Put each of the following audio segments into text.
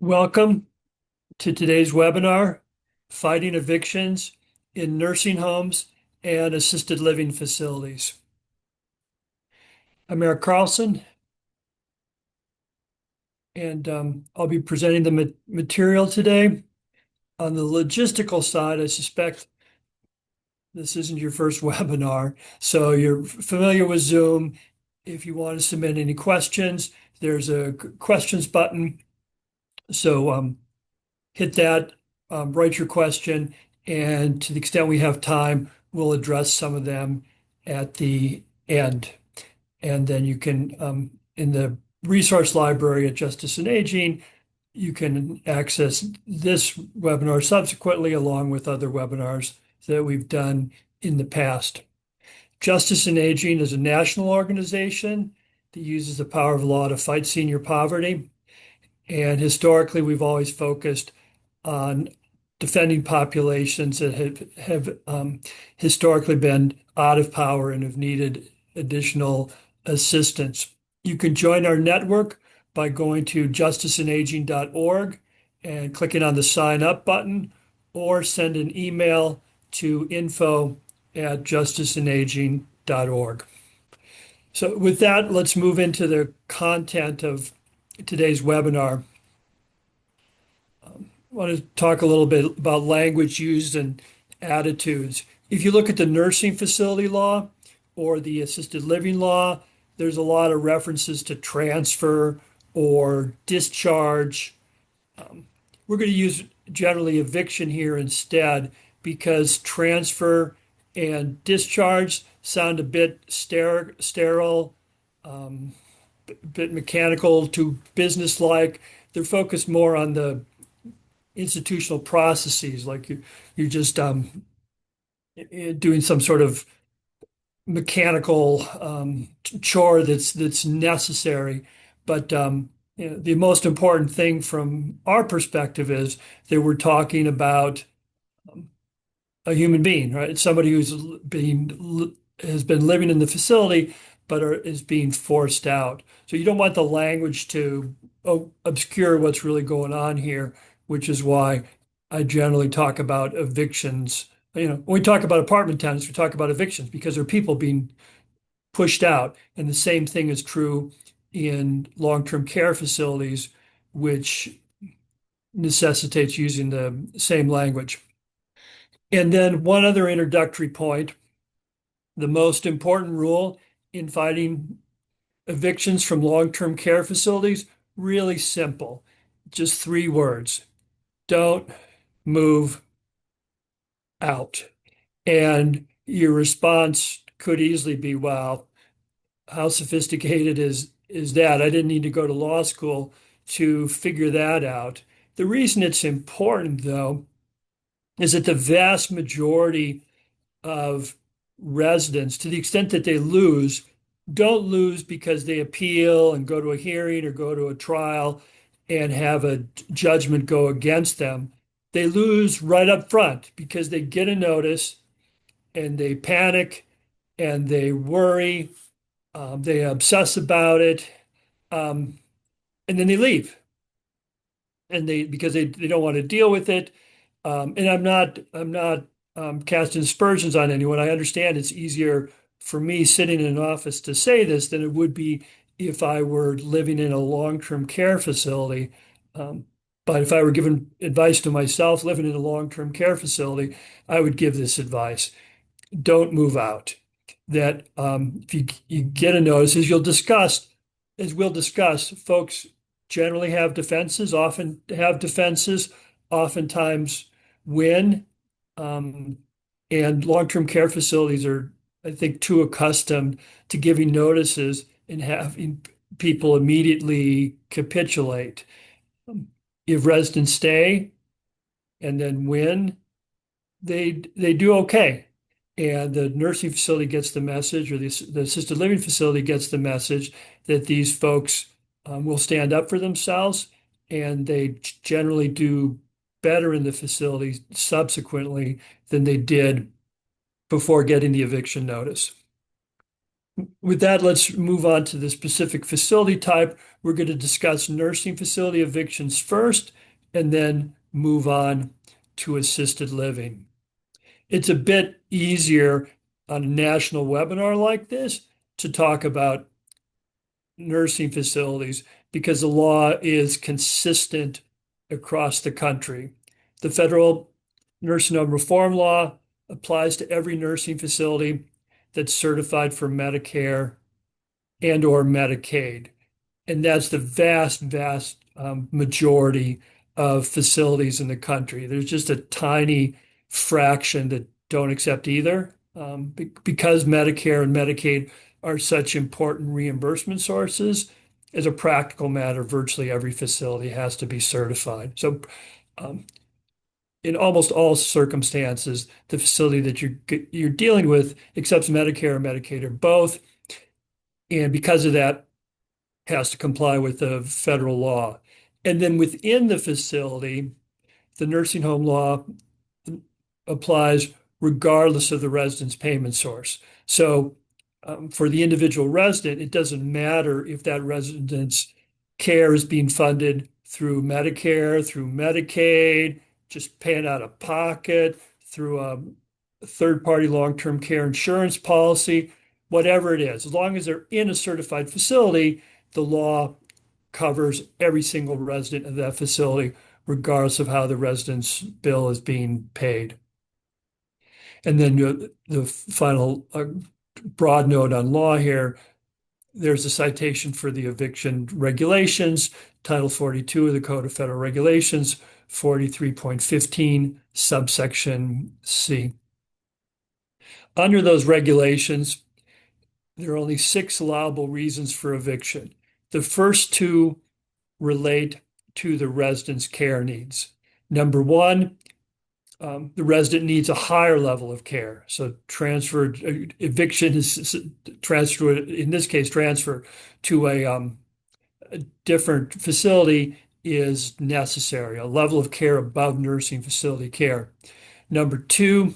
Welcome to today's webinar, Fighting Evictions in Nursing Homes and Assisted Living Facilities. I'm Eric Carlson, and I'll be presenting the material today. On the logistical side, I suspect this isn't your first webinar, so you're familiar with Zoom. If you want to submit any questions, there's a questions button. So hit that, write your question, and to the extent we have time, we'll address some of them at the end. And then you can, in the resource library at Justice and Aging, you can access this webinar subsequently along with other webinars that we've done in the past. Justice and Aging is a national organization that uses the power of law to fight senior poverty. And historically, we've always focused on defending populations that have historically been out of power and have needed additional assistance. You can join our network by going to justiceandaging.org and clicking on the sign up button, or send an email to info@justiceandaging.org. So with that, let's move into the content of today's webinar. I want to talk a little bit about language used and attitudes. If you look at the nursing facility law or the assisted living law, there's a lot of references to transfer or discharge. We're going to use generally eviction here instead because transfer and discharge sound a bit sterile, a bit mechanical to business-like. They're focused more on the institutional processes, like you're just doing some sort of mechanical chore that's necessary. But the most important thing from our perspective is that we're talking about a human being, right? It's somebody who's has been living in the facility but is being forced out. So you don't want the language to obscure what's really going on here, which is why I generally talk about evictions. When we talk about apartment tenants, we talk about evictions because there are people being pushed out. And the same thing is true in long-term care facilities, which necessitates using the same language. And then one other introductory point, the most important rule in fighting evictions from long-term care facilities, really simple, just 3 words: don't move out. And your response could easily be, wow, how sophisticated is that? I didn't need to go to law school to figure that out. The reason it's important, though, is that the vast majority of residents, to the extent that they lose, don't lose because they appeal and go to a hearing or go to a trial and have a judgment go against them. They lose right up front because they get a notice and they panic and they worry, they obsess about it, and then they leave. And because they don't want to deal with it. And I'm not casting aspersions on anyone. I understand it's easier for me sitting in an office to say this than it would be if I were living in a long-term care facility. But if I were giving advice to myself living in a long-term care facility, I would give this advice: don't move out. That if you get a notice, as we'll discuss, folks generally have defenses, often have defenses, oftentimes win. Um, and long-term care facilities are, I think, too accustomed to giving notices and having people immediately capitulate. If residents stay and then win, they do okay. And the nursing facility gets the message, or the assisted living facility gets the message that these folks will stand up for themselves, and they generally do better in the facility subsequently than they did before getting the eviction notice. With that, let's move on to the specific facility type. We're going to discuss nursing facility evictions first, and then move on to assisted living. It's a bit easier on a national webinar like this to talk about nursing facilities because the law is consistent across the country. The federal nursing home reform law applies to every nursing facility that's certified for Medicare and or Medicaid. And that's the vast majority of facilities in the country. There's just a tiny fraction that don't accept either. Because Medicare and Medicaid are such important reimbursement sources, as a practical matter, virtually every facility has to be certified. So, um, in almost all circumstances, the facility that you're dealing with accepts Medicare or Medicaid or both, and because of that, has to comply with the federal law. And then within the facility, the nursing home law applies regardless of the resident's payment source. So for the individual resident, it doesn't matter if that resident's care is being funded through Medicare, through Medicaid, just paying out of pocket, through a third-party long-term care insurance policy, whatever it is. As long as they're in a certified facility, the law covers every single resident of that facility, regardless of how the resident's bill is being paid. And then the final broad note on law here, there's a citation for the eviction regulations, Title 42 of the Code of Federal Regulations, 43.15, subsection C. Under those regulations, there are only 6 allowable reasons for eviction. The first 2 relate to the resident's care needs. Number 1, the resident needs a higher level of care. So eviction is transferred, in this case, transfer to a different facility is necessary, a level of care above nursing facility care. Number 2,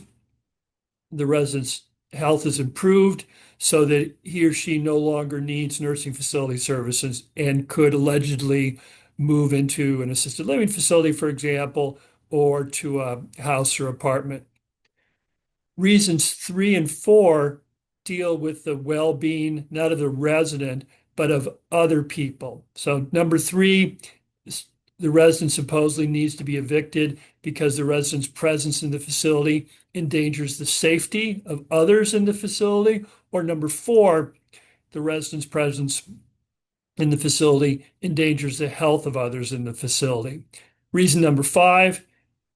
the resident's health is improved so that he or she no longer needs nursing facility services and could allegedly move into an assisted living facility, for example, or to a house or apartment. Reasons 3 and 4 deal with the well-being, not of the resident, but of other people. So number 3, the resident supposedly needs to be evicted because the resident's presence in the facility endangers the safety of others in the facility. Or number 4, the resident's presence in the facility endangers the health of others in the facility. Reason number 5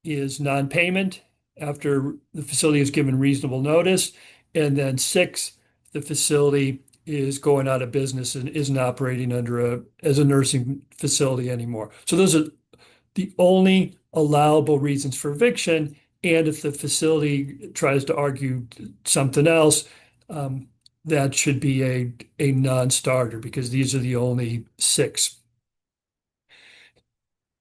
is non-payment after the facility is given reasonable notice. And then 6, the facility is going out of business and isn't operating as a nursing facility anymore. So those are the only allowable reasons for eviction. And if the facility tries to argue something else, that should be a non-starter because these are the only 6.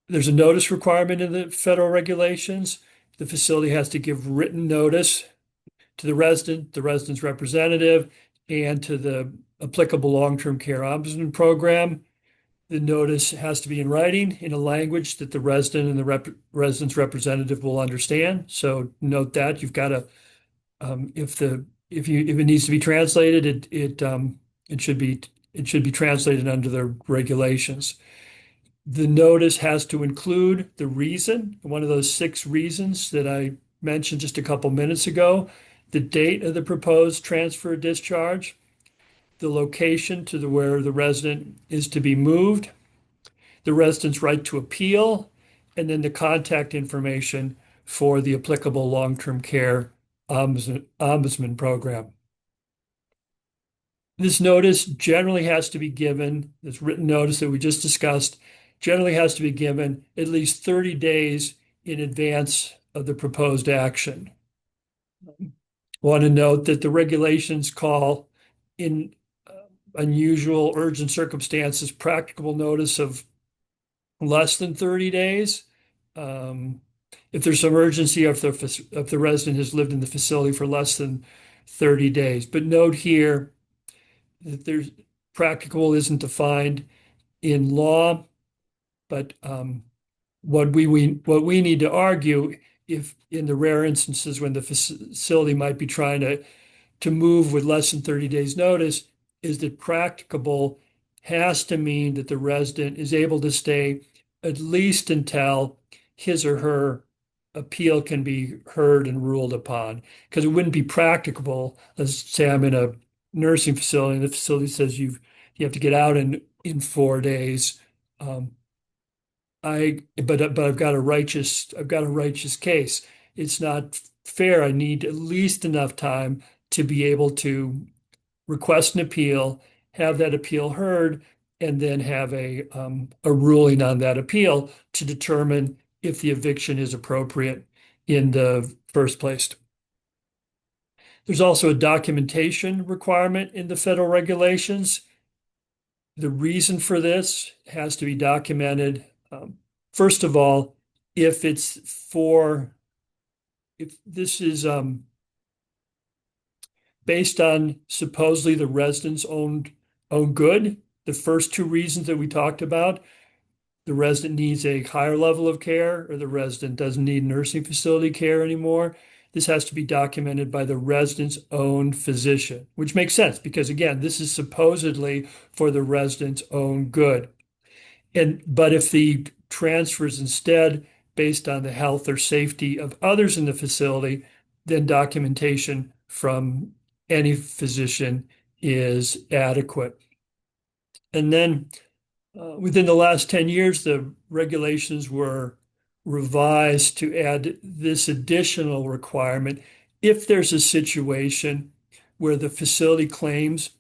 There's a notice requirement in the federal regulations. The facility has to give written notice to the resident, the resident's representative, and to the applicable long-term care ombudsman program. The notice has to be in writing in a language that the resident and the resident's representative will understand. So note that you've got to, if it needs to be translated, it should be translated under the regulations. The notice has to include the reason, one of those 6 reasons that I mentioned just a couple minutes ago, the date of the proposed transfer discharge, the location to where the resident is to be moved, the resident's right to appeal, and then the contact information for the applicable long-term care ombudsman program. This notice generally has to be given, this written notice that we just discussed, generally has to be given at least 30 days in advance of the proposed action. I want to note that the regulations call in unusual urgent circumstances practicable notice of less than 30 days. If there's some urgency, if the resident has lived in the facility for less than 30 days. But note here that there's practicable isn't defined in law, but what we need to argue, if in the rare instances when the facility might be trying to move with less than 30 days notice, is that practicable has to mean that the resident is able to stay at least until his or her appeal can be heard and ruled upon. Because it wouldn't be practicable. Let's say I'm in a nursing facility and the facility says you have to get out in 4 days. Um, but I've got a righteous case. It's not fair. I need at least enough time to be able to request an appeal, have that appeal heard, and then have a ruling on that appeal to determine if the eviction is appropriate in the first place. There's also a documentation requirement in the federal regulations. The reason for this has to be documented. First of all, if it's for, if this is based on supposedly the resident's own good, the first two reasons that we talked about, the resident needs a higher level of care or the resident doesn't need nursing facility care anymore. This has to be documented by the resident's own physician, which makes sense because again, this is supposedly for the resident's own good. But if the transfer is instead based on the health or safety of others in the facility, then documentation from any physician is adequate. And then within the last 10 years, the regulations were revised to add this additional requirement if there's a situation where the facility claims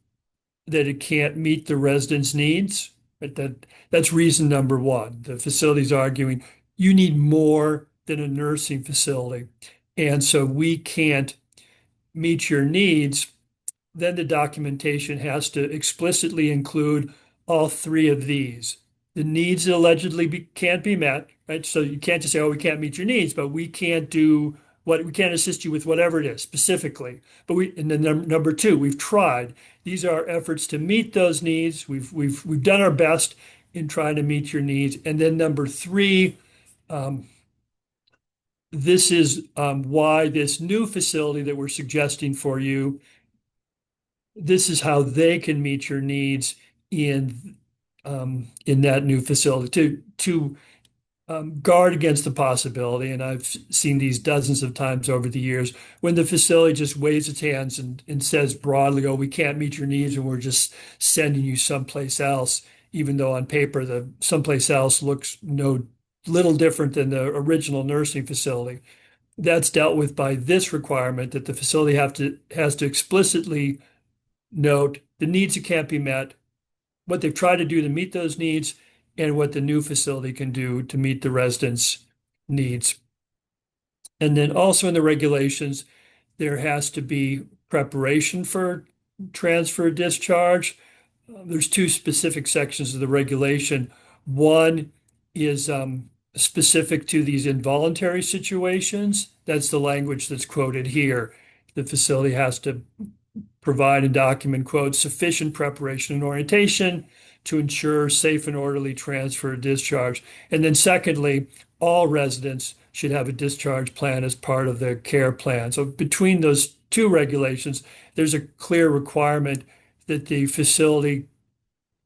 that it can't meet the residents' needs. Right? That's reason number one. The facility's arguing you need more than a nursing facility. And so we can't meet your needs. Then the documentation has to explicitly include all three of these. The needs that allegedly can't be met, right? So you can't just say, oh, we can't meet your needs, but we can't do what we can't assist you with whatever it is specifically. But and then number two, we've tried. These are our efforts to meet those needs. We've done our best in trying to meet your needs. And then number three, this is why this new facility that we're suggesting for you, this is how they can meet your needs in that new facility to guard against the possibility, and I've seen these dozens of times over the years, when the facility just waves its hands and says broadly, oh, we can't meet your needs and we're just sending you someplace else, even though on paper the someplace else looks no little different than the original nursing facility. That's dealt with by this requirement that the facility has to explicitly note the needs that can't be met, what they've tried to do to meet those needs, and what the new facility can do to meet the residents' needs. And then also in the regulations, there has to be preparation for transfer discharge. There's two specific sections of the regulation. One is specific to these involuntary situations. That's the language that's quoted here. The facility has to provide and document, quote, sufficient preparation and orientation to ensure safe and orderly transfer or discharge. And then secondly, all residents should have a discharge plan as part of their care plan. So between those two regulations, there's a clear requirement that the facility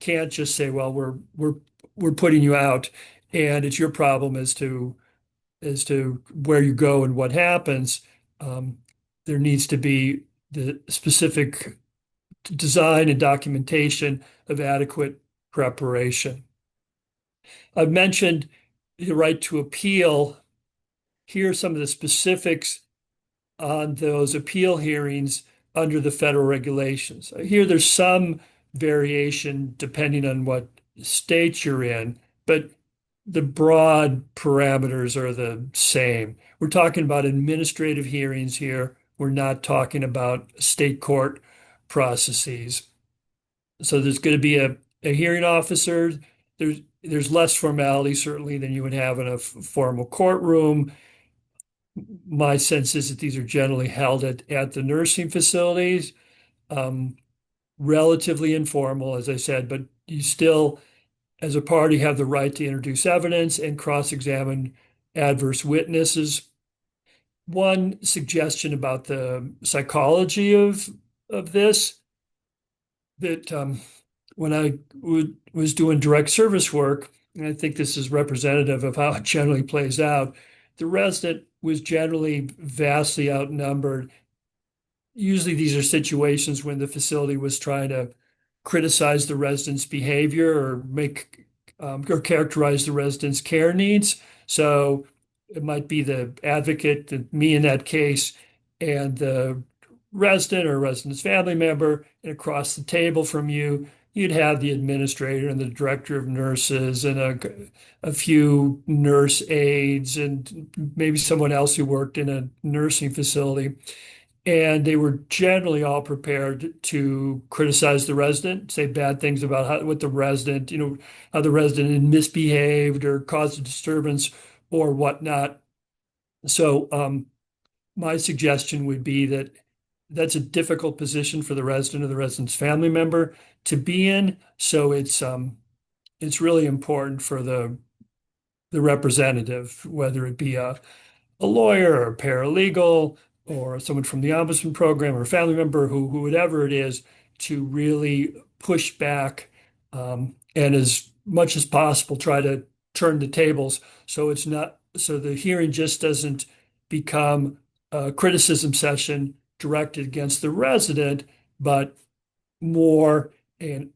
can't just say, well, we're putting you out and it's your problem as to where you go and what happens. There needs to be the specific design and documentation of adequate preparation. I've mentioned the right to appeal. Here are some of the specifics on those appeal hearings under the federal regulations. Here there's some variation depending on what state you're in, but the broad parameters are the same. We're talking about administrative hearings here. We're not talking about state court processes. So there's going to be a hearing officer. There's less formality certainly than you would have in a formal courtroom. My sense is that these are generally held at the nursing facilities. relatively informal, as I said, but you still, as a party, have the right to introduce evidence and cross-examine adverse witnesses. One suggestion about the psychology of this, that when was doing direct service work, and I think this is representative of how it generally plays out, the resident was generally vastly outnumbered. Usually these are situations when the facility was trying to criticize the resident's behavior or make or characterize the resident's care needs. So it might be the advocate, me in that case, and the resident or resident's family member, and across the table from you, you'd have the administrator and the director of nurses and a few nurse aides and maybe someone else who worked in a nursing facility. And they were generally all prepared to criticize the resident, say bad things about what the resident, how the resident had misbehaved or caused a disturbance or whatnot. So my suggestion would be that that's a difficult position for the resident or the resident's family member to be in. So it's really important for the representative, whether it be a lawyer or a paralegal or someone from the ombudsman program or a family member who whatever it is, to really push back and as much as possible try to turn the tables so it's not so the hearing just doesn't become a criticism session directed against the resident, but more an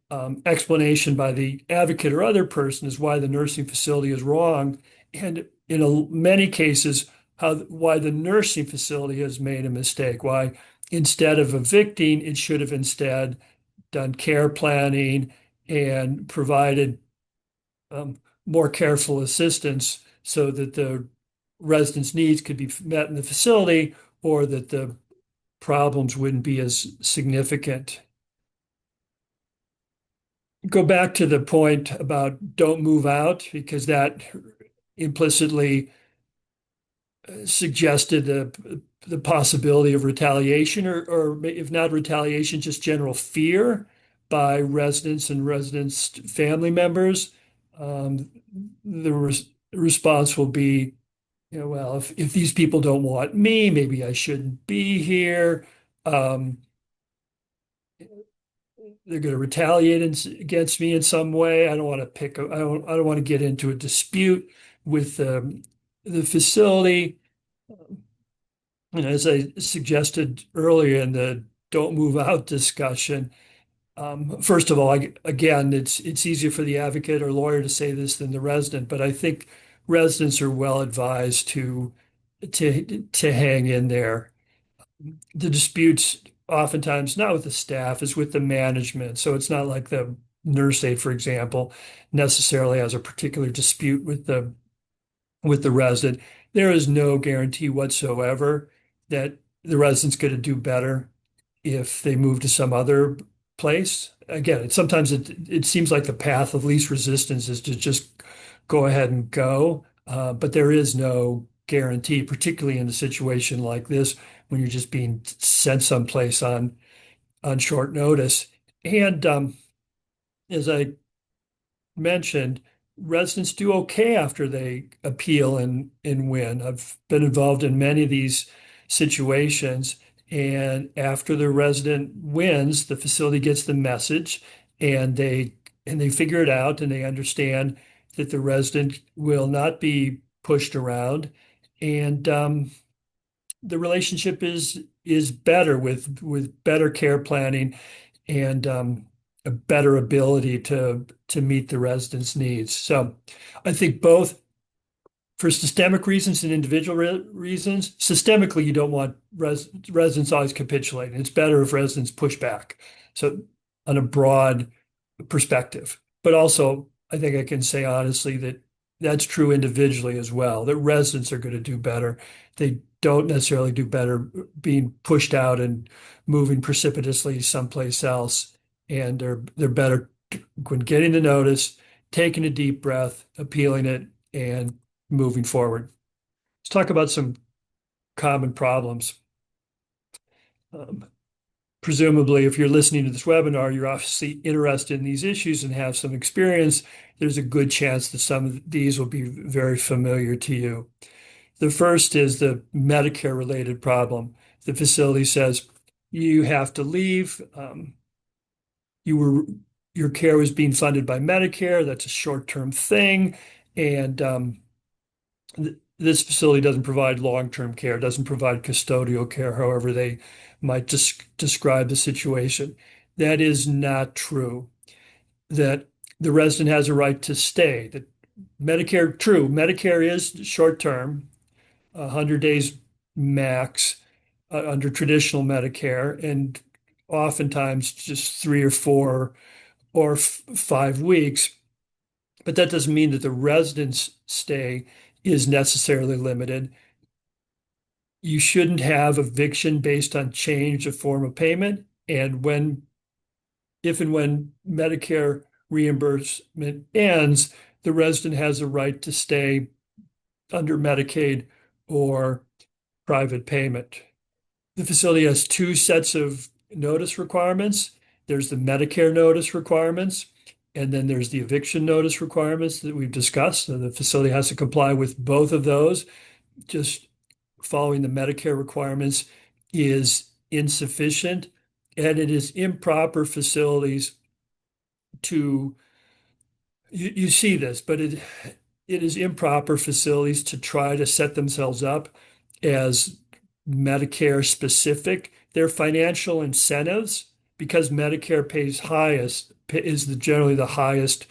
explanation by the advocate or other person is why the nursing facility is wrong, and in many cases, why the nursing facility has made a mistake, why instead of evicting, it should have instead done care planning and provided um, more careful assistance so that the residents' needs could be met in the facility or that the problems wouldn't be as significant. Go back to the point about don't move out because that implicitly suggested the possibility of retaliation or if not retaliation, just general fear by residents and residents' family members. Um, the response will be, well, if these people don't want me, maybe I shouldn't be here. Um, they're going to retaliate against me in some way. I don't want to I don't want to get into a dispute with the facility. And as I suggested earlier in the don't move out discussion, first of all, again, it's easier for the advocate or lawyer to say this than the resident, but I think residents are well advised to hang in there. The disputes oftentimes not with the staff, is with the management. So it's not like the nurse aide, for example, necessarily has a particular dispute with the resident. There is no guarantee whatsoever that the resident's going to do better if they move to some other place. Again, sometimes it seems like the path of least resistance is to just go ahead and go, but there is no guarantee, particularly in a situation like this when you're just being sent someplace on short notice. And as I mentioned, residents do okay after they appeal and win. I've been involved in many of these situations, and after the resident wins, the facility gets the message, and they figure it out, and they understand that the resident will not be pushed around, and the relationship is better with better care planning and a better ability to meet the residents' needs. So I think both for systemic reasons and individual reasons, systemically, you don't want residents always capitulating. It's better if residents push back. So on a broad perspective, but also I think I can say honestly that that's true individually as well, that residents are going to do better. They don't necessarily do better being pushed out and moving precipitously someplace else. And they're better when getting the notice, taking a deep breath, appealing it, and moving forward. Let's talk about some common problems. Um, presumably, if you're listening to this webinar, you're obviously interested in these issues and have some experience. There's a good chance that some of these will be very familiar to you. The first is the Medicare related problem. The facility says you have to leave. You were your care was being funded by Medicare. That's a short-term thing, and this facility doesn't provide long-term care, doesn't provide custodial care, however they might describe the situation. That is not true. That the resident has a right to stay. That Medicare, true, Medicare is short-term, 100 days max under traditional Medicare, and oftentimes just 3 or 4 or 5 weeks. But that doesn't mean that the resident's stay is necessarily limited. You shouldn't have eviction based on change of form of payment. And if and when Medicare reimbursement ends, the resident has a right to stay under Medicaid or private payment. The facility has two sets of notice requirements. There's the Medicare notice requirements, and then there's the eviction notice requirements that we've discussed. So the facility has to comply with both of those. Just following the Medicare requirements is insufficient, and it is improper facilities to, you see this, but it is improper facilities to try to set themselves up as Medicare specific. Their financial incentives, because Medicare pays highest, is generally the highest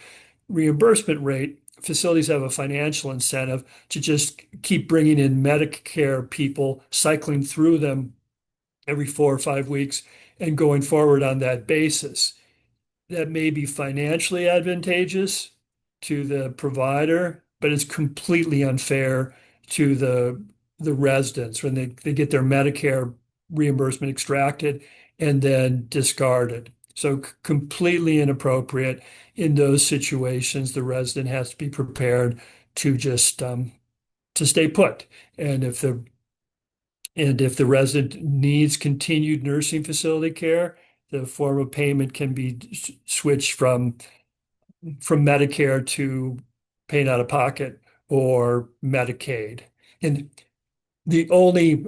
reimbursement rate. Facilities have a financial incentive to just keep bringing in Medicare people, cycling through them every 4 or 5 weeks and going forward on that basis. That may be financially advantageous to the provider, but it's completely unfair to the residents when they get their Medicare reimbursement extracted and then discarded. So completely inappropriate. In those situations, the resident has to be prepared to just to stay put. And if the resident needs continued nursing facility care, the form of payment can be switched from Medicare to paying out of pocket or Medicaid. And the only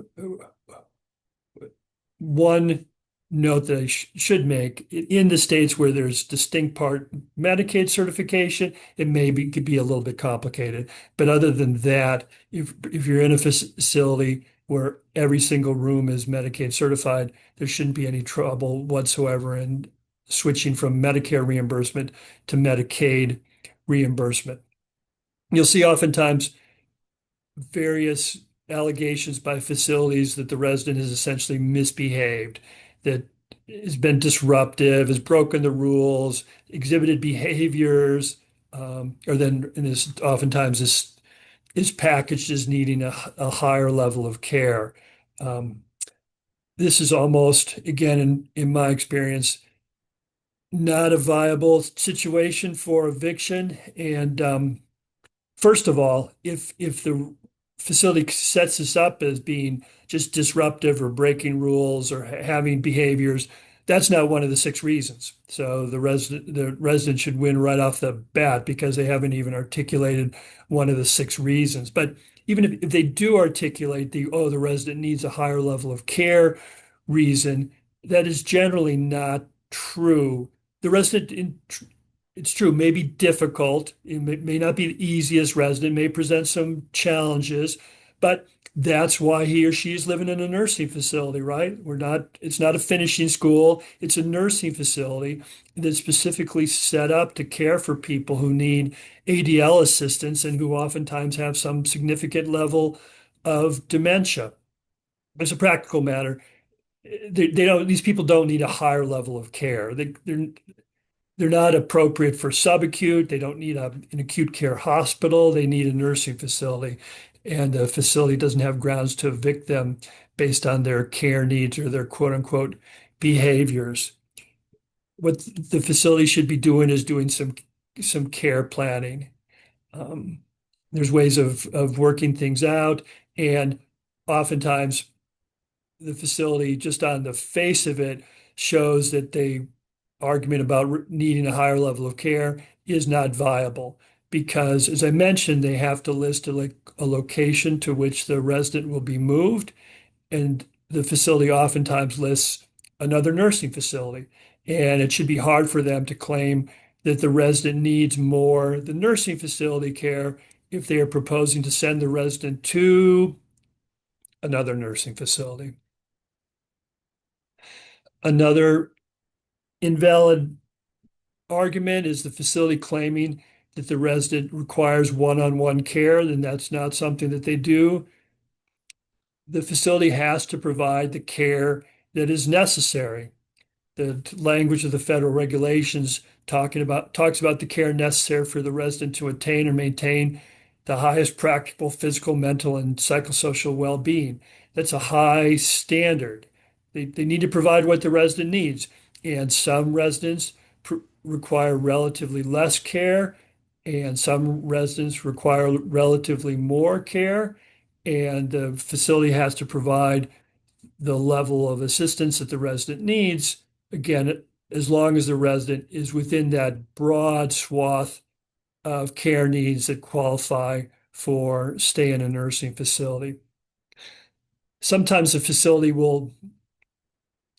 one note that I should make, in the states where there's distinct part Medicaid certification, could be a little bit complicated. But other than that, if you're in a facility where every single room is Medicaid certified, there shouldn't be any trouble whatsoever in switching from Medicare reimbursement to Medicaid reimbursement. You'll see oftentimes various allegations by facilities that the resident has essentially misbehaved, that has been disruptive, has broken the rules, exhibited behaviors, or then and this oftentimes is packaged as needing a higher level of care. This is almost, again, in my experience, not a viable situation for eviction. And first of all, if the facility sets this up as being just disruptive or breaking rules or having behaviors, that's not one of the 6 reasons. So the resident should win right off the bat because they haven't even articulated one of the 6 reasons. But even if they do articulate the resident needs a higher level of care reason, that is generally not true. The resident, it's true, may be difficult. It may not be the easiest resident, may present some challenges, but that's why he or she is living in a nursing facility, right? It's not a finishing school, it's a nursing facility that's specifically set up to care for people who need ADL assistance and who oftentimes have some significant level of dementia. As a practical matter, these people don't need a higher level of care. They're not appropriate for subacute. They don't need an acute care hospital. They need a nursing facility. And the facility doesn't have grounds to evict them based on their care needs or their quote unquote behaviors. What the facility should be doing is doing some care planning. Um, there's ways of working things out. And oftentimes the facility, just on the face of it, shows that the argument about needing a higher level of care is not viable because, as I mentioned, they have to list a location to which the resident will be moved, and the facility oftentimes lists another nursing facility. And it should be hard for them to claim that the resident needs more the nursing facility care if they are proposing to send the resident to another nursing facility. Another invalid argument is the facility claiming that the resident requires one-on-one care, then that's not something that they do. The facility has to provide the care that is necessary. The language of the federal regulations talks about the care necessary for the resident to attain or maintain the highest practical physical, mental, and psychosocial well-being. That's a high standard. They need to provide what the resident needs, and some residents require relatively less care, and some residents require relatively more care, and the facility has to provide the level of assistance that the resident needs, again, as long as the resident is within that broad swath of care needs that qualify for stay in a nursing facility. Sometimes the facility will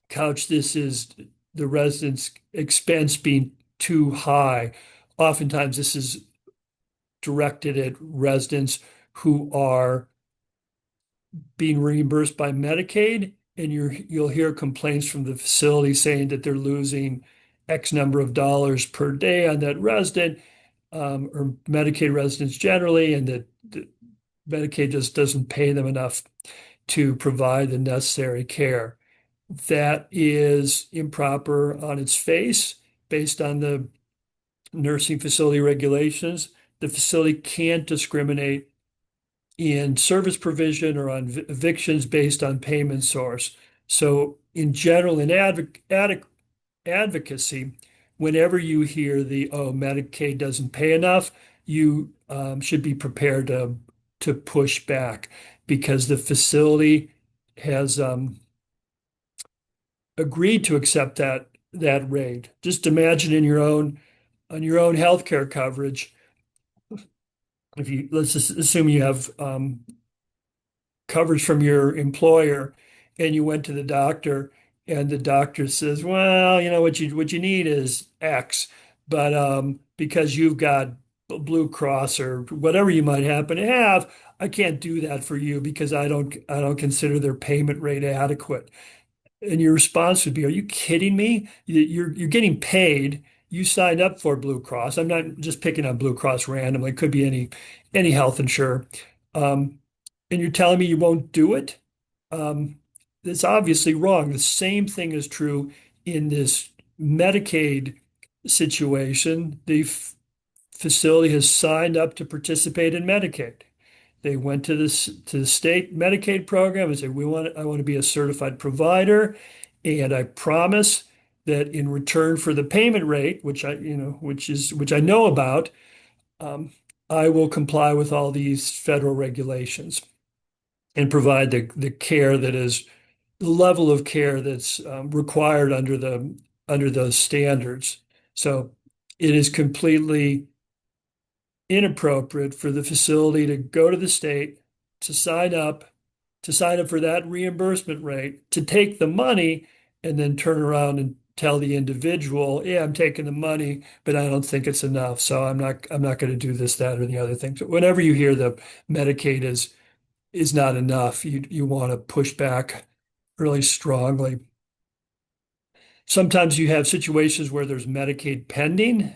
couch this as the resident's expense being too high. Oftentimes, this is directed at residents who are being reimbursed by Medicaid, and you'll hear complaints from the facility saying that they're losing X number of dollars per day on that resident, or Medicaid residents generally, and that Medicaid just doesn't pay them enough to provide the necessary care. That is improper on its face based on the nursing facility regulations. The facility can't discriminate in service provision or on evictions based on payment source. So, in general, in advocacy, whenever you hear the Medicaid doesn't pay enough, you should be prepared to push back because the facility has agreed to accept that rate. Just imagine in your own on your own healthcare coverage, if you let's just assume you have coverage from your employer and you went to the doctor and the doctor says, well, what you need is X, but because you've got Blue Cross or whatever you might happen to have, I can't do that for you because I don't consider their payment rate adequate. And your response would be, are you kidding me? You're getting paid. You signed up for Blue Cross. I'm not just picking on Blue Cross randomly. It could be any health insurer. And you're telling me you won't do it? That's obviously wrong. The same thing is true in this Medicaid situation. The facility has signed up to participate in Medicaid. They went to the state Medicaid program and said, I want to be a certified provider, and I promise that in return for the payment rate, which I know about, I will comply with all these federal regulations and provide the care that is the level of care that's required under those standards. So it is completely inappropriate for the facility to go to the state to sign up for that reimbursement rate, to take the money and then turn around and tell the individual, yeah, I'm taking the money, but I don't think it's enough. So I'm not going to do this, that, or the other thing. So whenever you hear the Medicaid is not enough, you want to push back really strongly. Sometimes you have situations where there's Medicaid pending.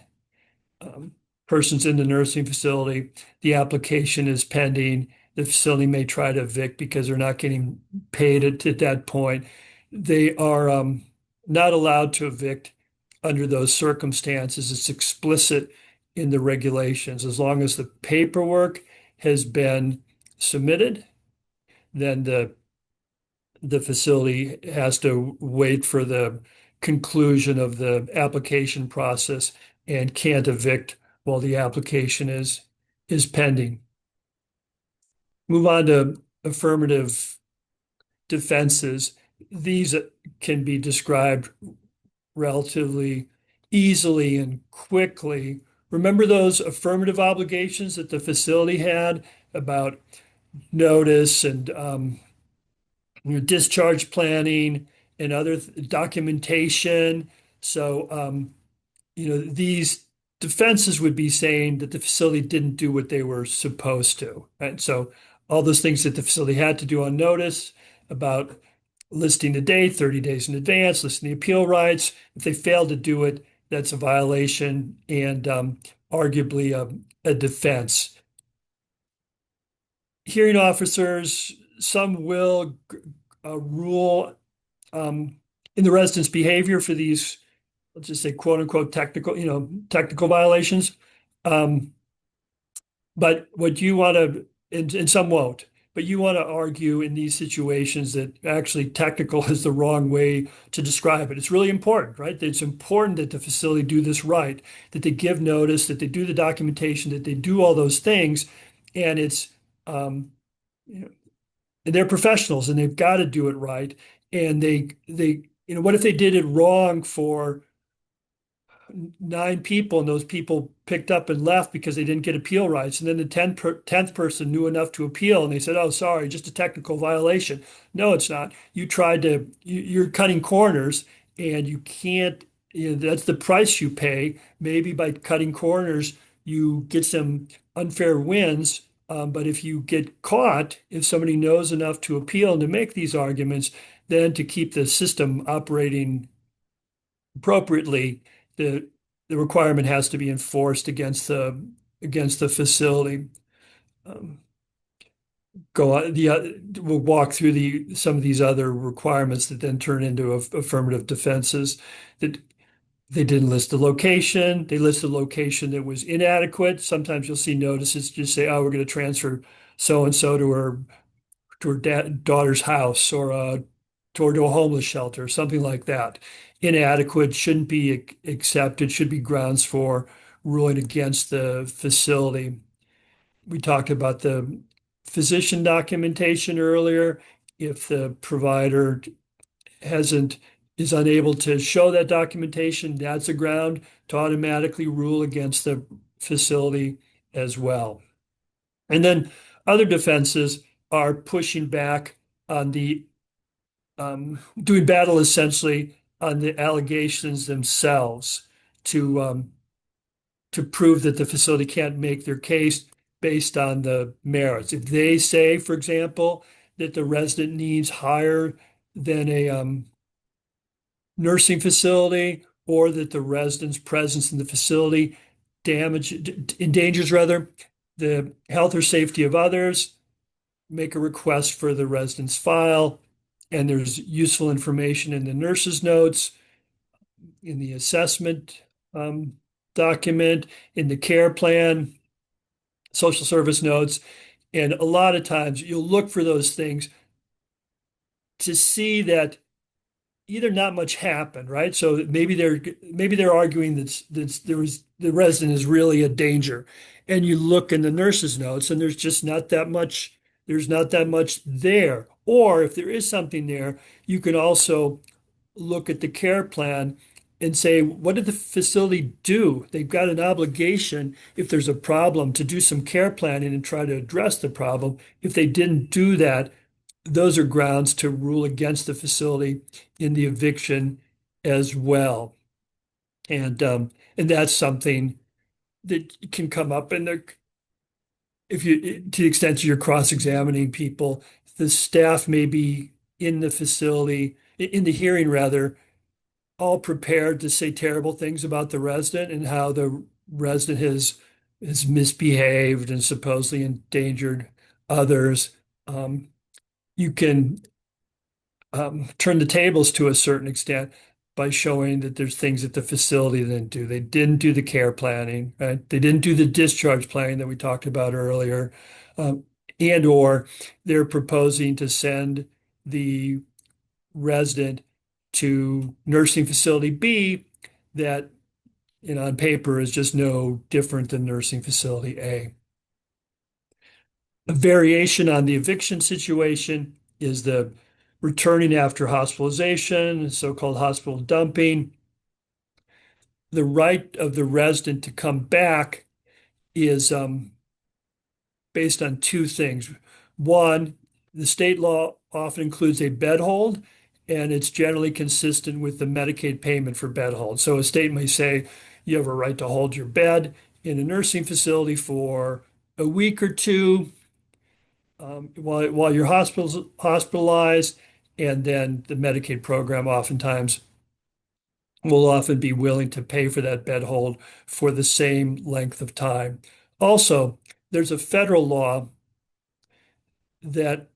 Person's in the nursing facility, the application is pending. The facility may try to evict because they're not getting paid at that point. They are not allowed to evict under those circumstances. It's explicit in the regulations. As long as the paperwork has been submitted, then the facility has to wait for the conclusion of the application process and can't evict while the application is pending. Move on to affirmative defenses. these can be described relatively easily and quickly. Remember those affirmative obligations that the facility had about notice and discharge planning and other documentation. So, these defenses would be saying that the facility didn't do what they were supposed to, right? So, all those things that the facility had to do on notice about listing the date 30 days in advance, listing the appeal rights. If they failed to do it, that's a violation and arguably a defense. Hearing officers, some will rule in the resident's behavior for these, let's just say, quote unquote, technical, technical violations. Um, but what you want to, and some won't, but you want to argue in these situations that actually technical is the wrong way to describe it. It's really important, right? It's important that the facility do this right, that they give notice, that they do the documentation, that they do all those things. And it's, you know, and they're professionals and they've got to do it right. And what if they did it wrong for nine people and those people picked up and left because they didn't get appeal rights? And then the 10th person knew enough to appeal and they said, oh, sorry, just a technical violation. No, it's not. You're cutting corners and you can't, that's the price you pay. Maybe by cutting corners, you get some unfair wins. But if you get caught, if somebody knows enough to appeal and to make these arguments, then to keep the system operating appropriately, the the requirement has to be enforced against the facility. Um, go on, we'll walk through some of these other requirements that then turn into affirmative defenses. That they didn't list the location. They listed a location that was inadequate. Sometimes you'll see notices just say, "Oh, we're going to transfer so and so to her daughter's house or toward a homeless shelter, or something like that." Inadequate shouldn't be accepted, should be grounds for ruling against the facility. We talked about the physician documentation earlier. If the provider hasn't is unable to show that documentation, that's a ground to automatically rule against the facility as well. And then other defenses are pushing back on the doing battle essentially on the allegations themselves to um, to prove that the facility can't make their case based on the merits. If they say, for example, that the resident needs higher than a nursing facility, or that the resident's presence in the facility endangers rather the health or safety of others, make a request for the resident's file, and there's useful information in the nurse's notes, in the assessment um, document, in the care plan, social service notes. And a lot of times you'll look for those things to see that either not much happened, right? So maybe they're arguing that there was the resident is really a danger, and you look in the nurse's notes, and there's just not that much. There's not that much there. Or if there is something there, you can also look at the care plan and say, what did the facility do? They've got an obligation, if there's a problem, to do some care planning and try to address the problem. If they didn't do that, those are grounds to rule against the facility in the eviction as well. And that's something that can come up in the if you to the extent you're cross-examining people, the staff may be in the facility, in the hearing rather, all prepared to say terrible things about the resident and how the resident has misbehaved and supposedly endangered others. You can turn the tables to a certain extent by showing that there's things that the facility didn't do. They didn't do the care planning, right? They didn't do the discharge planning that we talked about earlier, um, and or they're proposing to send the resident to nursing facility B that, on paper is just no different than nursing facility A. A variation on the eviction situation is the returning after hospitalization, so-called hospital dumping. The right of the resident to come back is based on two things. One, the state law often includes a bed hold, and it's generally consistent with the Medicaid payment for bed hold. So a state may say you have a right to hold your bed in a nursing facility for a week or two while you're hospitalized, and then the Medicaid program oftentimes will often be willing to pay for that bed hold for the same length of time. Also, there's a federal law that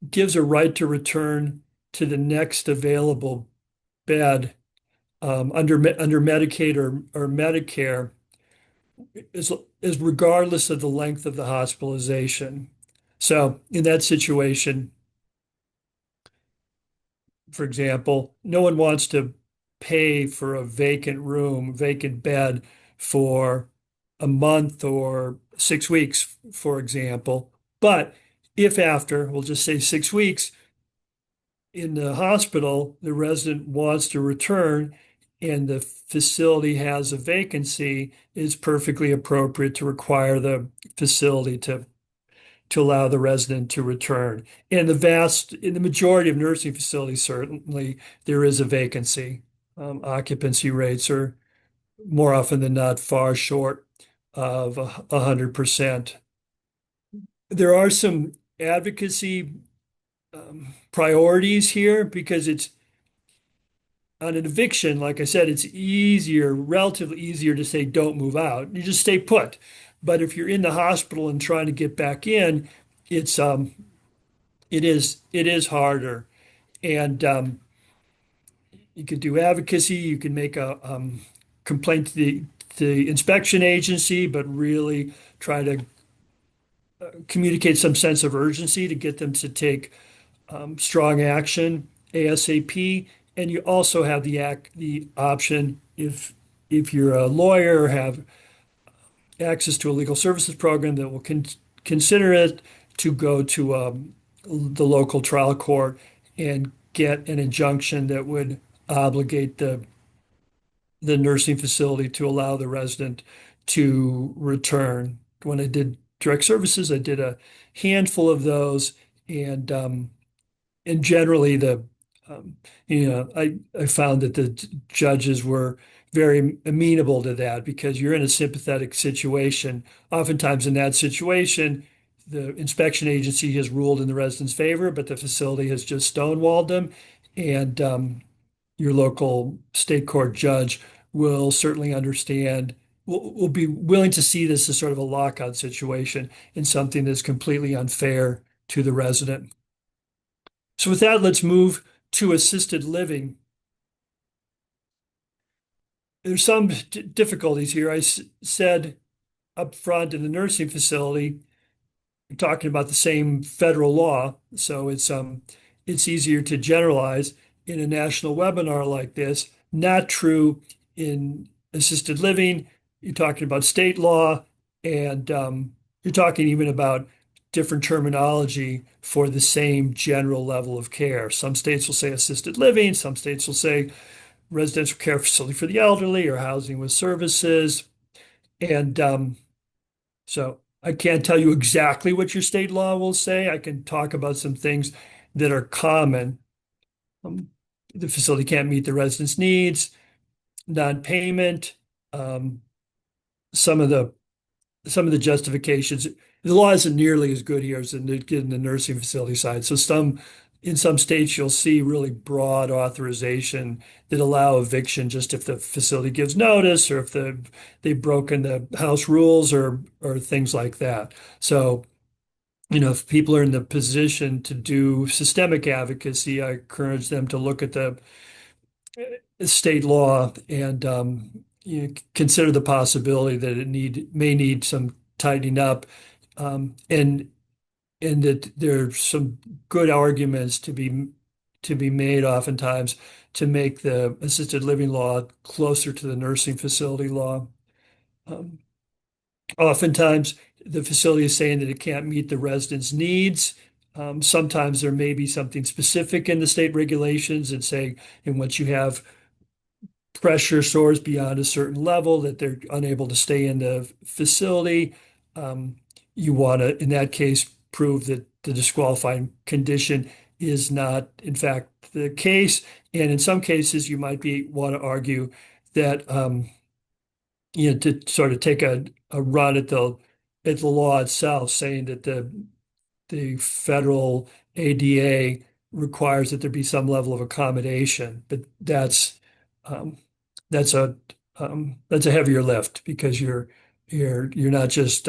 gives a right to return to the next available bed under Medicaid or Medicare is regardless of the length of the hospitalization. So in that situation, for example, no one wants to pay for a vacant room, vacant bed for a month or 6 weeks, for example. But if after, we'll just say 6 weeks, in the hospital, the resident wants to return and the facility has a vacancy, it's perfectly appropriate to require the facility to allow the resident to return. In the majority of nursing facilities, certainly there is a vacancy. Occupancy rates are more often than not far short of 100%. There are some advocacy priorities here because it's on an eviction, like I said, it's easier, relatively easier to say don't move out. You just stay put. But if you're in the hospital and trying to get back in, it's it is harder. And you can do advocacy, you can make a complaint to the inspection agency, but really try to communicate some sense of urgency to get them to take strong action ASAP. And you also have the option if you're a lawyer or have access to a legal services program that will consider it to go to the local trial court and get an injunction that would obligate the nursing facility to allow the resident to return. When I did direct services, I did a handful of those, and generally um, I found that the judges were very amenable to that because you're in a sympathetic situation. Oftentimes in that situation, the inspection agency has ruled in the resident's favor, but the facility has just stonewalled them, and your local state court judge will certainly understand. Will be willing to see this as sort of a lockout situation and something that's completely unfair to the resident. So with that, let's move to assisted living. There's some difficulties here. I said up front in the nursing facility, we're talking about the same federal law, so it's easier to generalize in a national webinar like this. Not true in assisted living. You're talking about state law, and you're talking even about different terminology for the same general level of care. Some states will say assisted living, some states will say residential care facility for the elderly or housing with services. And so I can't tell you exactly what your state law will say. I can talk about some things that are common. Um, the facility can't meet the resident's needs, non-payment, um, some of the justifications. The law isn't nearly as good here as in the nursing facility side. So in some states, you'll see really broad authorization that allow eviction just if the facility gives notice or if they've broken the house rules or things like that. So, if people are in the position to do systemic advocacy, I encourage them to look at the state law and consider the possibility that may need some tightening up, and that there's some good arguments to be made oftentimes to make the assisted living law closer to the nursing facility law. Um, Oftentimes, the facility is saying that it can't meet the residents' needs. Sometimes there may be something specific in the state regulations that say, and once you have pressure soars beyond a certain level, that they're unable to stay in the facility. Um, you want to, in that case, prove that the disqualifying condition is not, in fact, the case. And in some cases, you might be want to argue that to sort of take a run at the law itself, saying that the federal ADA requires that there be some level of accommodation, but um, that's a heavier lift because you're not just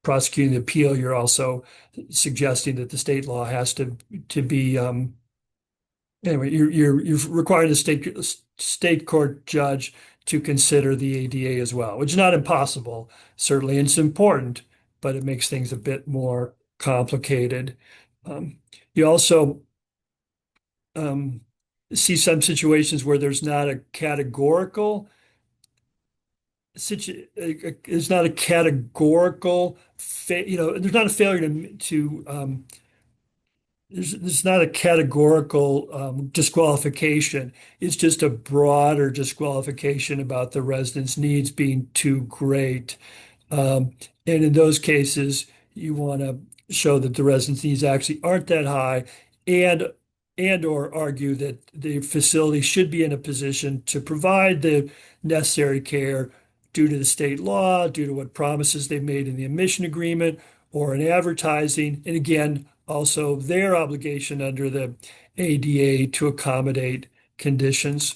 prosecuting the appeal, you're also suggesting that the state law has to be anyway, you're requiring the state court judge to consider the ADA as well, which is not impossible, certainly, and it's important, but it makes things a bit more complicated. Um, you also um, see some situations where there's not a categorical there's not a categorical there's not a failure to there's not a categorical disqualification. It's just a broader disqualification about the resident's needs being too great. And in those cases, you want to show that the resident's needs actually aren't that high and and or argue that the facility should be in a position to provide the necessary care due to the state law, due to what promises they've made in the admission agreement or in advertising. And again, also their obligation under the ADA to accommodate conditions.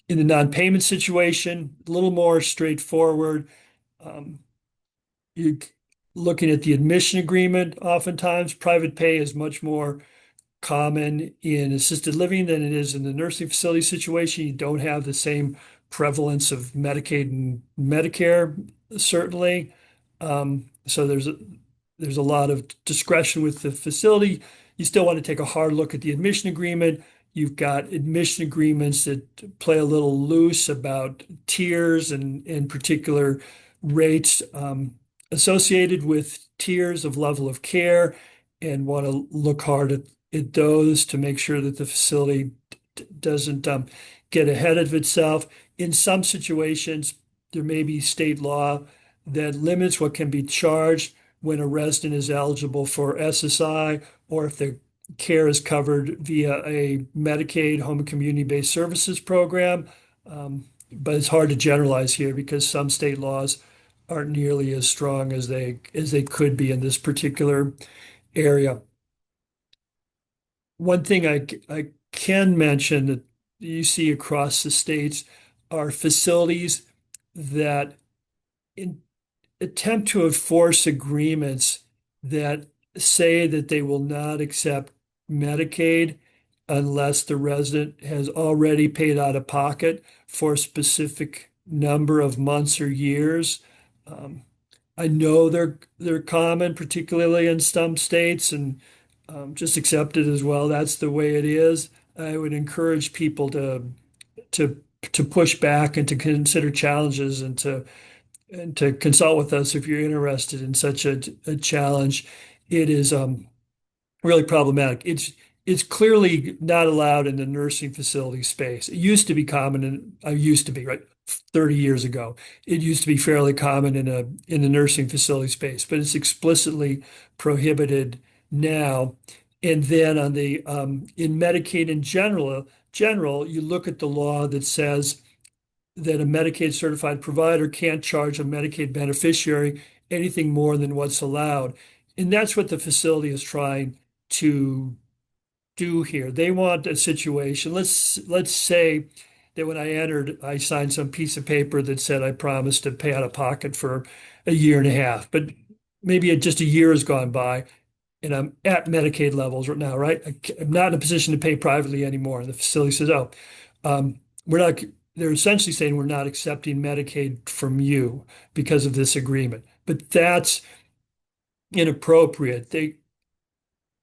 In the non-payment situation, a little more straightforward. Um, you looking at the admission agreement, oftentimes private pay is much more common in assisted living than it is in the nursing facility situation. You don't have the same prevalence of Medicaid and Medicare, certainly. So there's a lot of discretion with the facility. You still want to take a hard look at the admission agreement. You've got admission agreements that play a little loose about tiers and particular rates associated with tiers of level of care and want to look hard at those to make sure that the facility doesn't get ahead of itself. In some situations, there may be state law that limits what can be charged when a resident is eligible for SSI or if the care is covered via a Medicaid home and community-based services program. But it's hard to generalize here because some state laws aren't nearly as strong as they could be in this particular area. One thing I can mention that you see across the states are facilities that in, attempt to enforce agreements that say that they will not accept Medicaid unless the resident has already paid out of pocket for a specific number of months or years. Um, I know they're common, particularly in some states, and just accept it as well. That's the way it is. I would encourage people to to push back and to consider challenges and to consult with us if you're interested in such a challenge. It is really problematic. It's clearly not allowed in the nursing facility space. It used to be common, and I used to be right 30 years ago. It used to be fairly common in the nursing facility space, but it's explicitly prohibited now. And then on the in Medicaid in general, you look at the law that says that a Medicaid certified provider can't charge a Medicaid beneficiary anything more than what's allowed. And that's what the facility is trying to do here. They want a situation. Let's say that when I entered, I signed some piece of paper that said I promised to pay out of pocket for a year and a half, but maybe just a year has gone by and I'm at Medicaid levels right now, right? I'm not in a position to pay privately anymore. And the facility says, "Oh, we're not." They're essentially saying we're not accepting Medicaid from you because of this agreement. But that's inappropriate.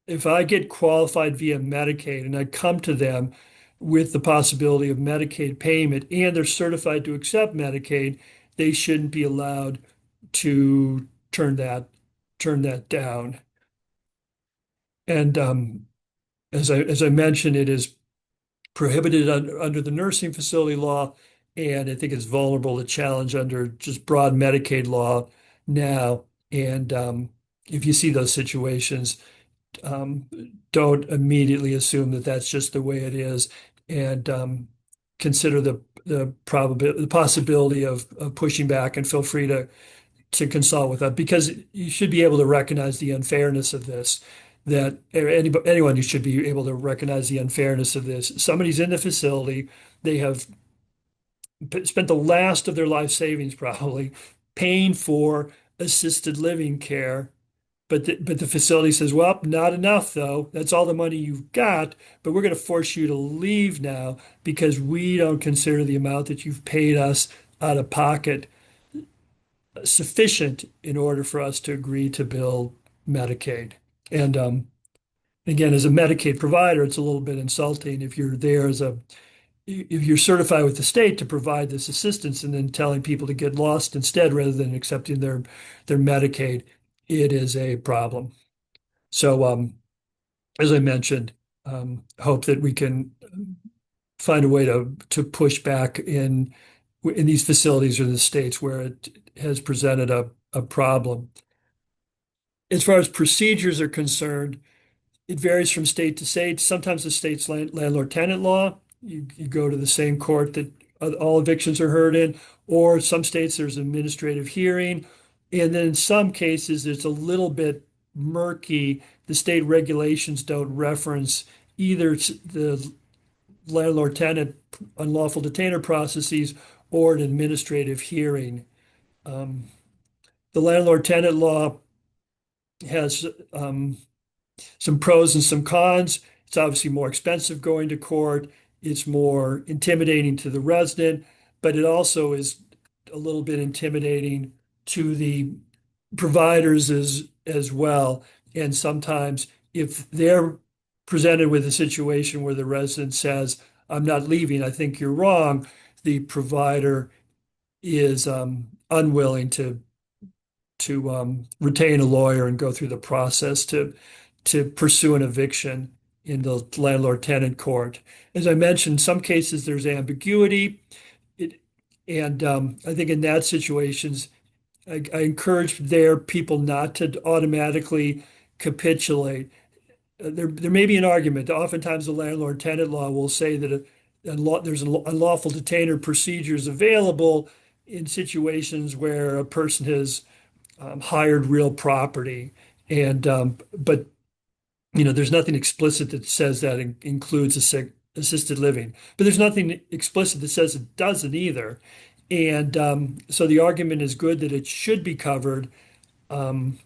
If I get qualified via Medicaid and I come to them with the possibility of Medicaid payment and they're certified to accept Medicaid, they shouldn't be allowed to turn that down. And as I mentioned, it is prohibited under the nursing facility law, and I think it's vulnerable to challenge under just broad Medicaid law now. And if you see those situations, um, don't immediately assume that that's just the way it is, and consider the possibility of pushing back, and feel free to consult with that because you should be able to recognize the unfairness of this. That anyone who should be able to recognize the unfairness of this. Somebody's in the facility, they have spent the last of their life savings probably paying for assisted living care, but the facility says, well, not enough though. That's all the money you've got, but we're going to force you to leave now because we don't consider the amount that you've paid us out of pocket sufficient in order for us to agree to bill Medicaid. And again, as a Medicaid provider, it's a little bit insulting if you're there if you're certified with the state to provide this assistance and then telling people to get lost instead rather than accepting their Medicaid, it is a problem. So, as I mentioned, hope that we can find a way to push back in these facilities or the states where it has presented a problem. As far as procedures are concerned, it varies from state to state. Sometimes the state's landlord-tenant law, you go to the same court that all evictions are heard in, or some states there's administrative hearing. And then in some cases, it's a little bit murky. The state regulations don't reference either the landlord-tenant unlawful detainer processes or an administrative hearing. Um, the landlord-tenant law has some pros and some cons. It's obviously more expensive going to court. It's more intimidating to the resident, but it also is a little bit intimidating to the providers as well. And sometimes if they're presented with a situation where the resident says, I'm not leaving, I think you're wrong, the provider is unwilling to retain a lawyer and go through the process to pursue an eviction in the landlord-tenant court. As I mentioned, some cases there's ambiguity, it, and I think in that situations, I encourage their people not to automatically capitulate. There may be an argument. Oftentimes, the landlord-tenant law will say that there's unlawful detainer procedures available in situations where a person has hired real property. And but there's nothing explicit that says that includes assisted living. But there's nothing explicit that says it doesn't either. And so the argument is good that it should be covered. Um,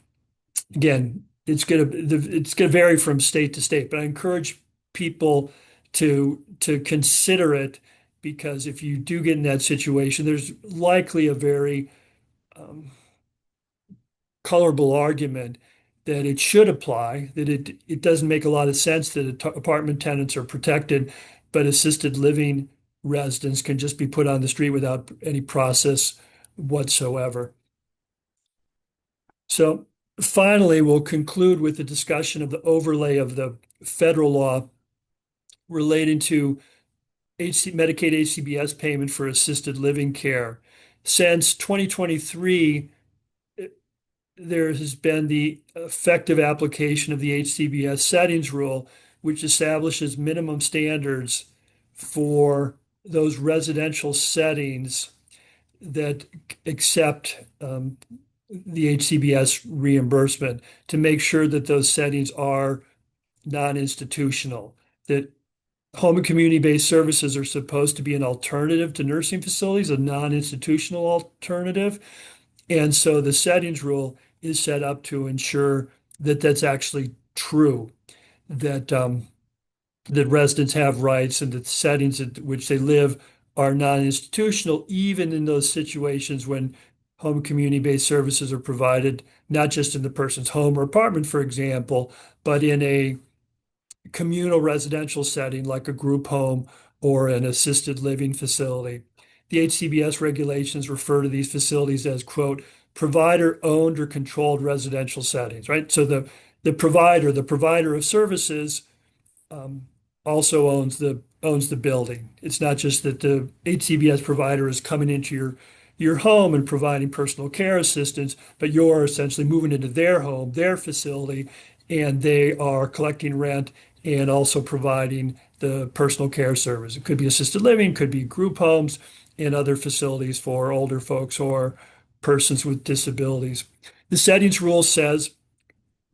Again, it's gonna vary from state to state, but I encourage people to consider it because if you do get in that situation, there's likely a very um, colorable argument that it should apply, that it doesn't make a lot of sense that apartment tenants are protected, but assisted living residents can just be put on the street without any process whatsoever. So finally, we'll conclude with the discussion of the overlay of the federal law relating to Medicaid HCBS payment for assisted living care. Since 2023, there has been the effective application of the HCBS settings rule, which establishes minimum standards for those residential settings that accept the HCBS reimbursement to make sure that those settings are non-institutional, that home and community-based services are supposed to be an alternative to nursing facilities, a non-institutional alternative. And so the settings rule is set up to ensure that that's actually true, that that residents have rights and that the settings in which they live are non-institutional, even in those situations when home community-based services are provided, not just in the person's home or apartment, for example, but in a communal residential setting like a group home or an assisted living facility. The HCBS regulations refer to these facilities as, quote, provider owned or controlled residential settings, right? So the provider of services, um, also owns the building. It's not just that the HCBS provider is coming into your home and providing personal care assistance, but you're essentially moving into their home, their facility, and they are collecting rent and also providing the personal care service. It could be assisted living, could be group homes and other facilities for older folks or persons with disabilities. The settings rule says,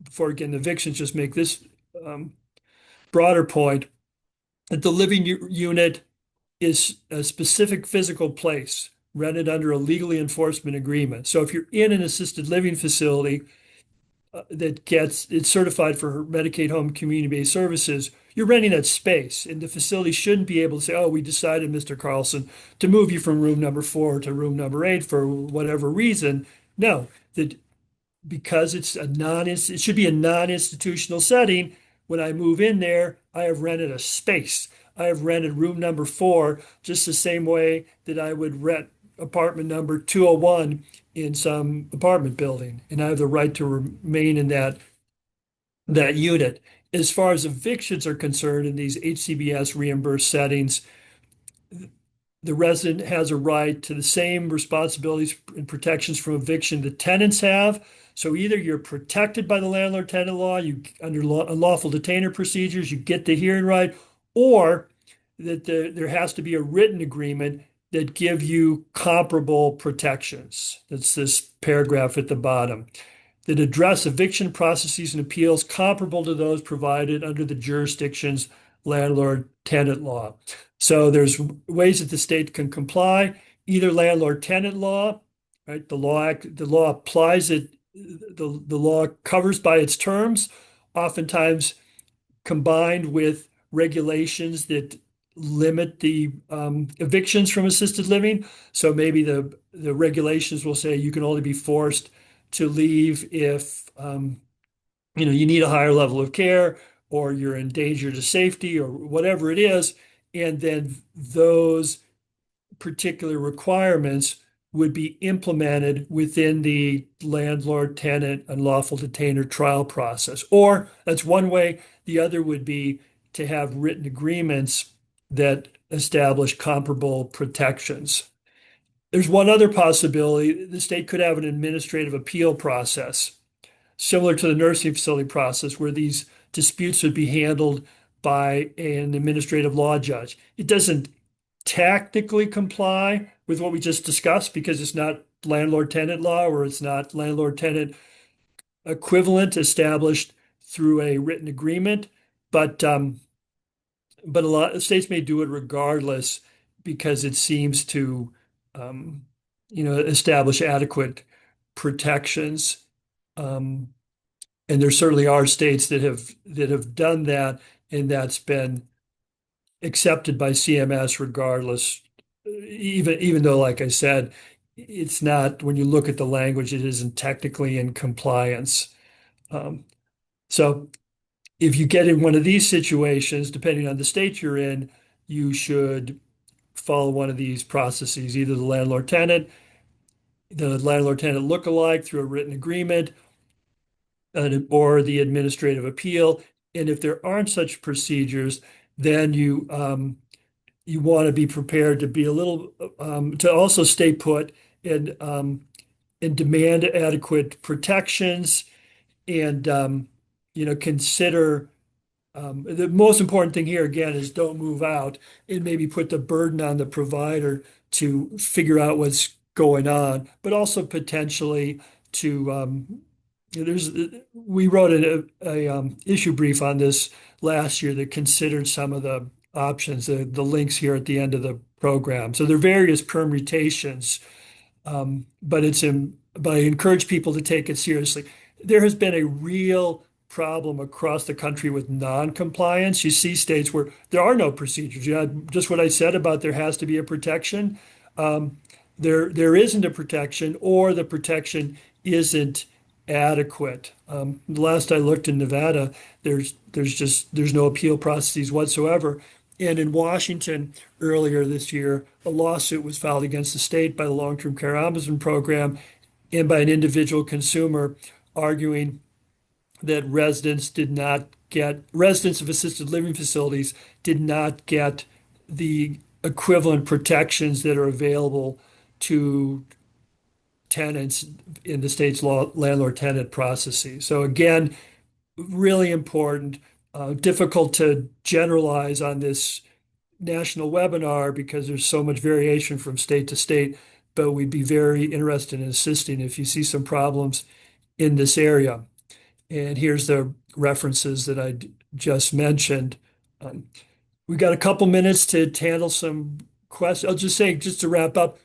before again, evictions, just make this um, broader point, that the living unit is a specific physical place rented under a legally enforcement agreement. So if you're in an assisted living facility that gets it's certified for Medicaid home community-based services, you're renting that space, and the facility shouldn't be able to say, "Oh, we decided, Mr. Carlson, to move you from room number 4 to room number 8 for whatever reason." No, that because it should be a non-institutional setting. When I move in there, I have rented a space. I have rented room number 4 just the same way that I would rent apartment number 201 in some apartment building, and I have the right to remain in that unit. As far as evictions are concerned in these HCBS reimbursed settings, the resident has a right to the same responsibilities and protections from eviction that tenants have. So either you're protected by the landlord-tenant law, you under unlawful detainer procedures, you get the hearing right, or that there has to be a written agreement that give you comparable protections. That's this paragraph at the bottom that address eviction processes and appeals comparable to those provided under the jurisdiction's landlord-tenant law. So there's ways that the state can comply, either landlord-tenant law, right? The law applies it, the law covers by its terms, oftentimes combined with regulations that limit the evictions from assisted living. So maybe the regulations will say you can only be forced to leave if you need a higher level of care or you're in danger to safety or whatever it is. And then those particular requirements would be implemented within the landlord-tenant unlawful detainer trial process. Or that's one way. The other would be to have written agreements that establish comparable protections. There's one other possibility. The state could have an administrative appeal process, similar to the nursing facility process, where these disputes would be handled by an administrative law judge. It doesn't technically comply with what we just discussed because it's not landlord-tenant law or it's not landlord-tenant equivalent established through a written agreement, but a lot of states may do it regardless because it seems to um, establish adequate protections. Um, and there certainly are states that have done that, and that's been accepted by CMS regardless. Even though, like I said, it's not, when you look at the language, it isn't technically in compliance. Um, so if you get in one of these situations, depending on the state you're in, you should follow one of these processes, either the landlord-tenant look-alike through a written agreement, or the administrative appeal. And if there aren't such procedures, then you want to be prepared to be a little to also stay put and demand adequate protections and consider the most important thing here again is don't move out and maybe put the burden on the provider to figure out what's going on, but also potentially to there's we wrote a issue brief on this last year that considered some of the options, the links here at the end of the program. So there are various permutations, but I encourage people to take it seriously. There has been a real problem across the country with non-compliance. You see states where there are no procedures. Just what I said about there has to be a protection. Um, there isn't a protection, or the protection isn't adequate. The last I looked in Nevada, there's no appeal processes whatsoever. And in Washington earlier this year, a lawsuit was filed against the state by the Long-Term Care Ombudsman Program and by an individual consumer arguing that residents of assisted living facilities did not get the equivalent protections that are available to tenants in the state's landlord-tenant processes. So again, really important, difficult to generalize on this national webinar because there's so much variation from state to state, but we'd be very interested in assisting if you see some problems in this area. And here's the references that I just mentioned. Um, we got a couple minutes to handle some questions. I'll just say, just to wrap up,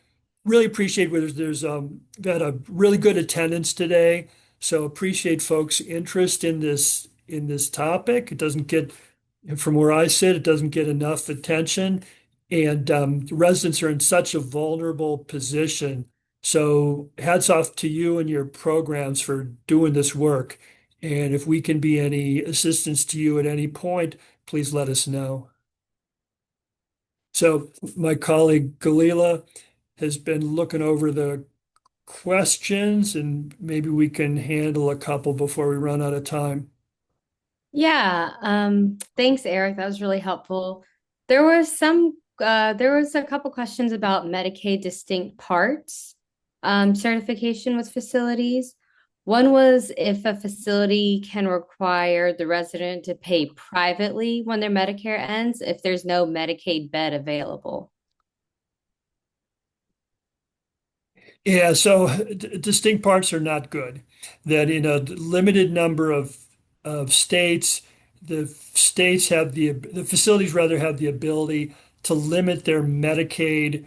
really appreciate where we've had a really good attendance today. So appreciate folks' interest in this topic. It doesn't get, from where I sit, it doesn't get enough attention. And residents are in such a vulnerable position. So hats off to you and your programs for doing this work. And if we can be any assistance to you at any point, please let us know. So my colleague Galila has been looking over the questions, and maybe we can handle a couple before we run out of time. Yeah, thanks, Eric. That was really helpful. There was a couple questions about Medicaid distinct parts, certification with facilities. One was if a facility can require the resident to pay privately when their Medicare ends if there's no Medicaid bed available. Yeah, so distinct parts are not good. That in a limited number of states, the facilities rather have the ability to limit their Medicaid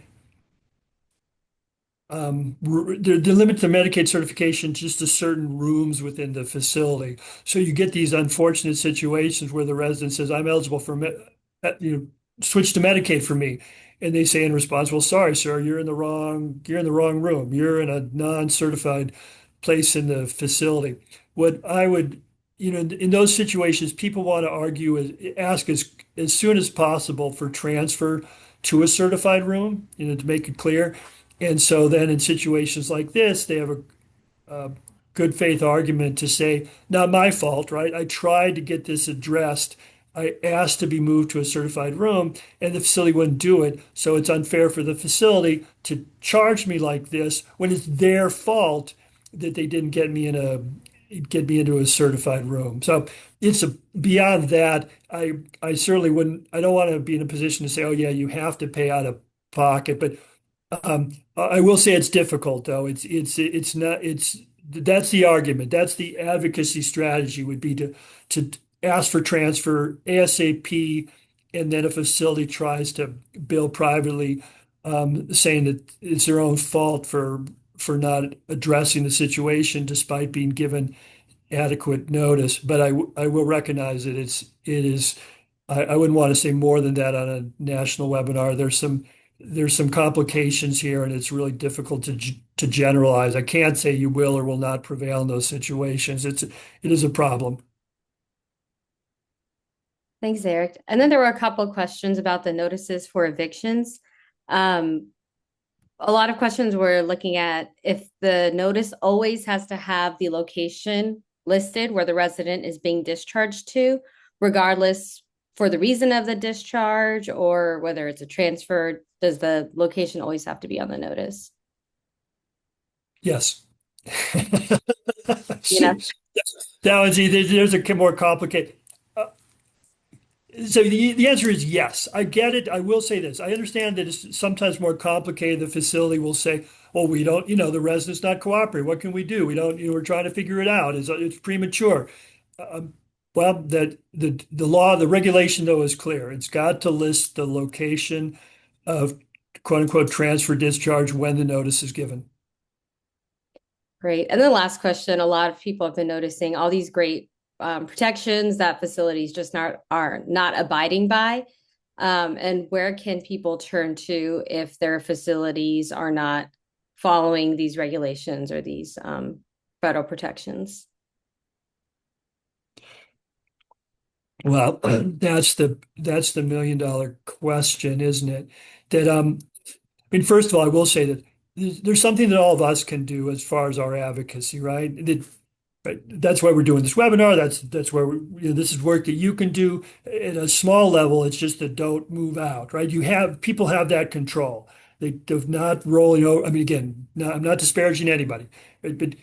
they limit the Medicaid certification just to certain rooms within the facility. So you get these unfortunate situations where the resident says, "I'm eligible for, switch to Medicaid for me," and they say in response, "Well, sorry, sir, you're in the wrong room. You're in a non-certified place in the facility." What I would, in those situations, people want to ask as soon as possible for transfer to a certified room, to make it clear. And so then in situations like this, they have a good faith argument to say, not my fault, right? I tried to get this addressed. I asked to be moved to a certified room and the facility wouldn't do it. So it's unfair for the facility to charge me like this when it's their fault that they didn't get me into a certified room. So beyond that, I certainly wouldn't, I don't want to be in a position to say, oh yeah, you have to pay out of pocket, but I will say it's difficult though. It's not it's that's the argument. That's the advocacy strategy would be to ask for transfer ASAP, and then if a facility tries to bill privately, saying that it's their own fault for not addressing the situation despite being given adequate notice. But I will recognize that it is I wouldn't want to say more than that on a national webinar. There's some complications here, and it's really difficult to generalize. I can't say you will or will not prevail in those situations. It is a problem. Thanks, Eric. And then there were a couple of questions about the notices for evictions. Um, a lot of questions were looking at if the notice always has to have the location listed where the resident is being discharged to, regardless for the reason of the discharge or whether it's a transfer, does the location always have to be on the notice? Yes. You know, That one's there's a more complicated. So the answer is yes. I get it. I will say this. I understand that it's sometimes more complicated. The facility will say, well, we don't, the resident's not cooperating. What can we do? We don't, we're trying to figure it out. It's premature. Um, well, the law, the regulation though is clear. It's got to list the location of quote unquote transfer discharge when the notice is given. great. And then the last question, a lot of people have been noticing all these great protections that facilities just are not abiding by. And where can people turn to if their facilities are not following these regulations or these federal protections? Well, that's the $1 million question, isn't it? That I mean, first of all, I will say that there's something that all of us can do as far as our advocacy, right? That Right. That's why we're doing this webinar. That's where this is work that you can do at a small level. It's just that don't move out, right? People have that control. They're not rolling over. I mean, again, I'm not disparaging anybody, but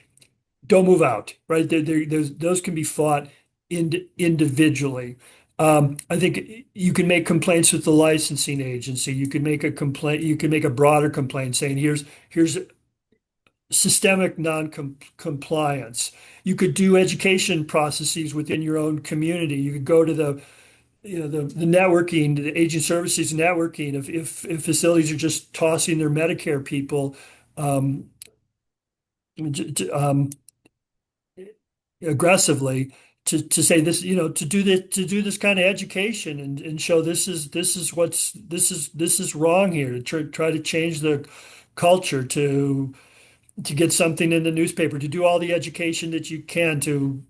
don't move out, right? Those can be fought individually. I think you can make complaints with the licensing agency. You can make a complaint. You can make a broader complaint saying, here's systemic non-compliance. You could do education processes within your own community. You could go to the networking, the aging services networking. If facilities are just tossing their Medicare people um, um, aggressively to say this, to do this kind of education and show this is wrong here, to try to change the culture, to get something in the newspaper, to do all the education that you can, to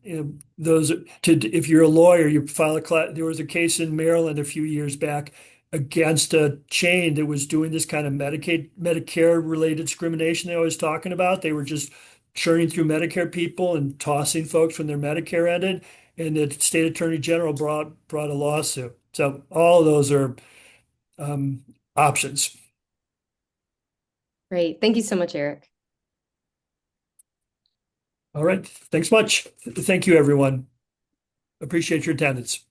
those to if you're a lawyer, you file a class. There was a case in Maryland a few years back against a chain that was doing this kind of Medicare related discrimination they was talking about. They were just churning through Medicare people and tossing folks when their Medicare ended, and the state attorney general brought a lawsuit. So all of those are um, options. Great. Thank you so much, Eric. All right. Thanks much. Thank you, everyone. Appreciate your attendance.